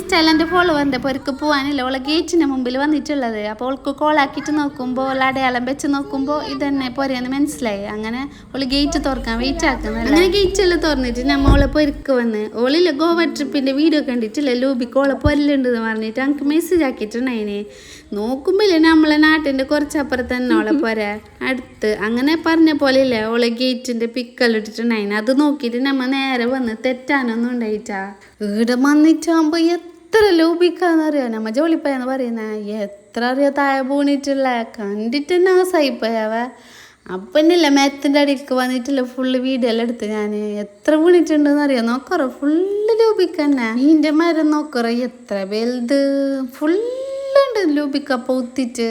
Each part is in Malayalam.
ഇൻസ്റ്റയിൽ എൻ്റെ ഫോളോവറിൻ്റെ പൊരക്ക് പോകാനില്ല. ഓളെ ഗേറ്റിൻ്റെ മുമ്പിൽ വന്നിട്ടുള്ളത്. അപ്പോൾ ഓൾക്ക് കോളാക്കിയിട്ട് നോക്കുമ്പോൾ ഓൾ അടയാളം വെച്ച് നോക്കുമ്പോൾ ഇതന്നെ പൊരയെന്ന് മനസ്സിലായി. അങ്ങനെ ഓള് ഗേറ്റ് തുറക്കാൻ വെയിറ്റ് ആക്കുന്നത്. അങ്ങനെ ഗേറ്റെല്ലാം തുറന്നിട്ട് നമ്മൾ ഓളെ പൊരക്ക് വന്ന് ഓളില്ല ഗോവ ട്രിപ്പിൻ്റെ വീഡിയോ കണ്ടിട്ടില്ല ലൂബിക്ക് ഓളെ പൊരലുണ്ടെന്ന് പറഞ്ഞിട്ട് എനിക്ക് മെസ്സേജ് ആക്കിയിട്ടുണ്ടായിന്. നോക്കുമ്പോൾ നമ്മളെ നാട്ടിൻ്റെ കുറച്ചപ്പുറത്ത് തന്നെ ഓളെ പൊര അടുത്ത്. അങ്ങനെ പറഞ്ഞ പോലെ ഇല്ലേ ഓളെ ഗേറ്റിൻ്റെ പിക്കെല്ലാം ഇട്ടിട്ടുണ്ടായിന്. അത് നോക്കിയിട്ട് നമ്മൾ നേരെ വന്ന് തെറ്റാനൊന്നും ഉണ്ടായിട്ടാ. ഇവിടെ വന്നിട്ടാകുമ്പോൾ എത്ര ലൂബിക്കാന്നറിയോ നമ്മ ജോലിപ്പയെന്ന് പറയുന്നത്. എത്ര അറിയോ താഴെ പൂണിട്ടുള്ള കണ്ടിട്ട് തന്നെ ആസായിപ്പോയാവ. അപ്പന്നില്ല മെത്തിൻ്റെ അടിയിലേക്ക് വന്നിട്ടില്ല ഫുള്ള് വീഡിയോ എല്ലാം എടുത്ത് ഞാൻ. എത്ര വീണിട്ടുണ്ടെന്ന് അറിയോ നോക്കറോ ഫുള്ള് ലൂബിക്ക തന്നെ. ഇതിൻ്റെ മരം നോക്കറോ എത്ര വലുത് ഫുള്ളുണ്ട് ലൂബിക്ക പൊത്തിട്ട്.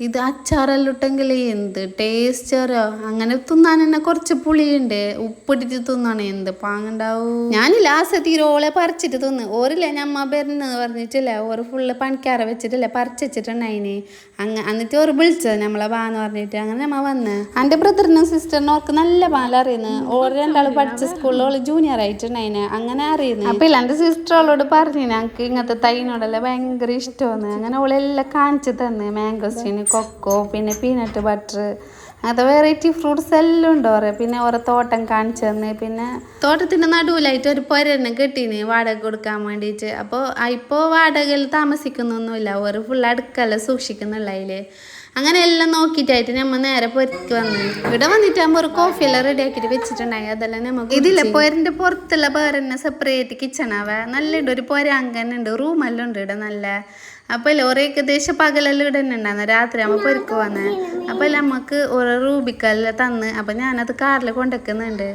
ഇത് അച്ചാറെല്ലാം ഇട്ടെങ്കിൽ എന്ത് ടേസ്റ്റ് അറിയോ. അങ്ങനെ തിന്നാൻ തന്നെ കുറച്ച് പുളിയുണ്ട്. ഉപ്പിട്ടിട്ട് തിന്നാണ് എന്ത് പാങ്ങുണ്ടാവും. ഞാൻ ലാസ്റ്റ് തീരോളെ പറിച്ചിട്ട് തിന്ന് ഓരില്ല ഞമ്മ വരുന്ന് പറഞ്ഞിട്ടില്ല. ഓര് ഫുള്ള് പണിക്കാരെ വെച്ചിട്ടില്ല പറിച്ചിട്ടുണ്ടായിന്. എന്നിട്ട് ഓര് വിളിച്ചത് നമ്മളെ വാന്ന് പറഞ്ഞിട്ട്. അങ്ങനെ നമ്മ വന്ന് എൻ്റെ ബ്രദറിനും സിസ്റ്ററിനും ഓർക്ക് നല്ല പാലറിയുന്നു. ഓര് രണ്ടാൾ പഠിച്ച സ്കൂളിൽ ഓള് ജൂനിയർ ആയിട്ടുണ്ടായിന്. അങ്ങനെ അറിയുന്നു. അപ്പം ഇല്ല എൻ്റെ സിസ്റ്ററോളോട് പറഞ്ഞു ഞങ്ങൾക്ക് ഇങ്ങനത്തെ തൈനോടെല്ലാം ഭയങ്കര ഇഷ്ടമാണ്. അങ്ങനെ ഓളെല്ലാം കാണിച്ചു തന്ന് മാംഗോസ്റ്റീന് കൊക്കോ പിന്നെ പീനട്ട് ബട്ടർ അങ്ങനത്തെ വെറൈറ്റി ഫ്രൂട്ട്സ് എല്ലാം ഉണ്ട് ഓരോ. പിന്നെ ഓരോ തോട്ടം കാണിച്ചു തന്ന്. പിന്നെ തോട്ടത്തിൻ്റെ നടുവിലായിട്ട് ഒരു പൊരന്നെ കെട്ടീന് വാടക കൊടുക്കാൻ വേണ്ടിയിട്ട്. അപ്പോൾ ഇപ്പോൾ വാടകയിൽ താമസിക്കുന്നൊന്നുമില്ല. ഓരോ ഫുൾ അടുക്കല്ല സൂക്ഷിക്കുന്നുള്ള അതിൽ. അങ്ങനെ എല്ലാം നോക്കിയിട്ടായിട്ട് നമ്മൾ നേരെ പൊരക്ക് വന്ന് ഇവിടെ വന്നിട്ടാകുമ്പോൾ ഒരു കോഫിയെല്ലാം റെഡി ആക്കിയിട്ട് വെച്ചിട്ടുണ്ടായി. അതെല്ലാം നമുക്ക് ഇതില്ല പൊരൻ്റെ പുറത്തുള്ള വേറെ തന്നെ സെപ്പറേറ്റ് കിച്ചണാവേ നല്ലുണ്ട്. ഒരു പൊര അങ്ങനെ റൂമെല്ലാം ഉണ്ട് ഇവിടെ നല്ല. അപ്പോൾ ഓരോ ഏകദേശം പകലെല്ലാം ഇവിടെ തന്നെ ഉണ്ടായിരുന്നു. രാത്രി ആകുമ്പോൾ പൊരക്ക് വന്ന് അപ്പോൾ നമുക്ക് ഓരോ റൂബിക്കെല്ലാം തന്ന്. അപ്പം ഞാനത് കാറിൽ കൊണ്ടുവെക്കുന്നുണ്ട്.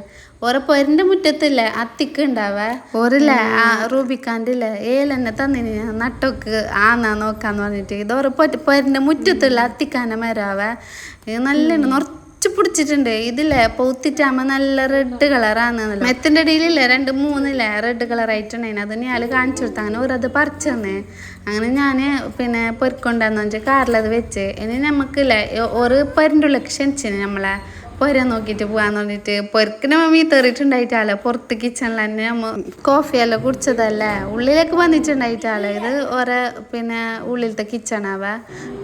ഓരോ പൊരൻ്റെ മുറ്റത്തില്ല അത്തിക്ക് ഉണ്ടാവേ ഓരില്ലേ ആ റൂബിക്കാൻ്റെ ഇല്ലേ ഏലെന്നെ തന്നിന് ഞാൻ നട്ടോക്ക് ആന്നാ നോക്കാന്ന് പറഞ്ഞിട്ട്. ഇത് ഓരോ പൊരൻ്റെ മുറ്റത്തുള്ള അത്തിക്കാൻ്റെ മരാവേ ഇത് നല്ല നിറച്ച് പിടിച്ചിട്ടുണ്ട്. ഇതില്ലേ പൊത്തിട്ടാകുമ്പോൾ നല്ല റെഡ് കളറാന്ന്. മെത്തിൻ്റെ ഇടയിലില്ലേ 2-3 റെഡ് കളറായിട്ടുണ്ടായിന്. അത് ഞാൻ കാണിച്ചു കൊടുത്തു. അങ്ങനെ ഓരത് പറിച്ചു തന്നേ. അങ്ങനെ ഞാൻ പിന്നെ പൊരക്കൊണ്ടാന്ന് വെച്ചാൽ കാറിലത് വെച്ച്. ഇനി നമുക്കില്ലേ ഒരു പൊരൻ്റെ ഉള്ളിലേക്ക് ക്ഷണിച്ചിന് നമ്മളെ പൊര നോക്കിയിട്ട് പോകാന്ന് പറഞ്ഞിട്ട്. പൊരക്കിന് മമ്മി തെറിയിട്ടുണ്ടായിട്ടാളെ പുറത്ത് കിച്ചണിൽ തന്നെ നമ്മ കോഫിയെല്ലാം കുടിച്ചതല്ലേ ഉള്ളിലേക്ക് വന്നിട്ടുണ്ടായിട്ടാളെ. ഇത് ഓരോ പിന്നെ ഉള്ളിലത്തെ കിച്ചണാവേ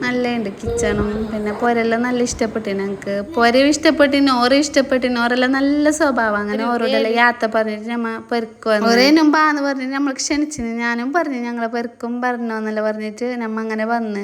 നല്ലുണ്ട് കിച്ചണും. പിന്നെ പൊരെല്ലാം നല്ല ഇഷ്ടപ്പെട്ടിന് ഞങ്ങൾക്ക്. പൊരയും ഇഷ്ടപ്പെട്ടിന് ഓരോ ഇഷ്ടപ്പെട്ടിന് ഓരെല്ലാം നല്ല സ്വഭാവം. അങ്ങനെ ഓരോടെല്ലാം യാത്ര പറഞ്ഞിട്ട് നമ്മ പൊരക്ക് വന്നു. ഒരേനും ബാന്ന് പറഞ്ഞിട്ട് നമ്മൾ ക്ഷണിച്ചിന്. ഞാനും പറഞ്ഞു ഞങ്ങളെ പൊരക്കും പറഞ്ഞോന്നല്ല പറഞ്ഞിട്ട് നമ്മ അങ്ങനെ വന്ന്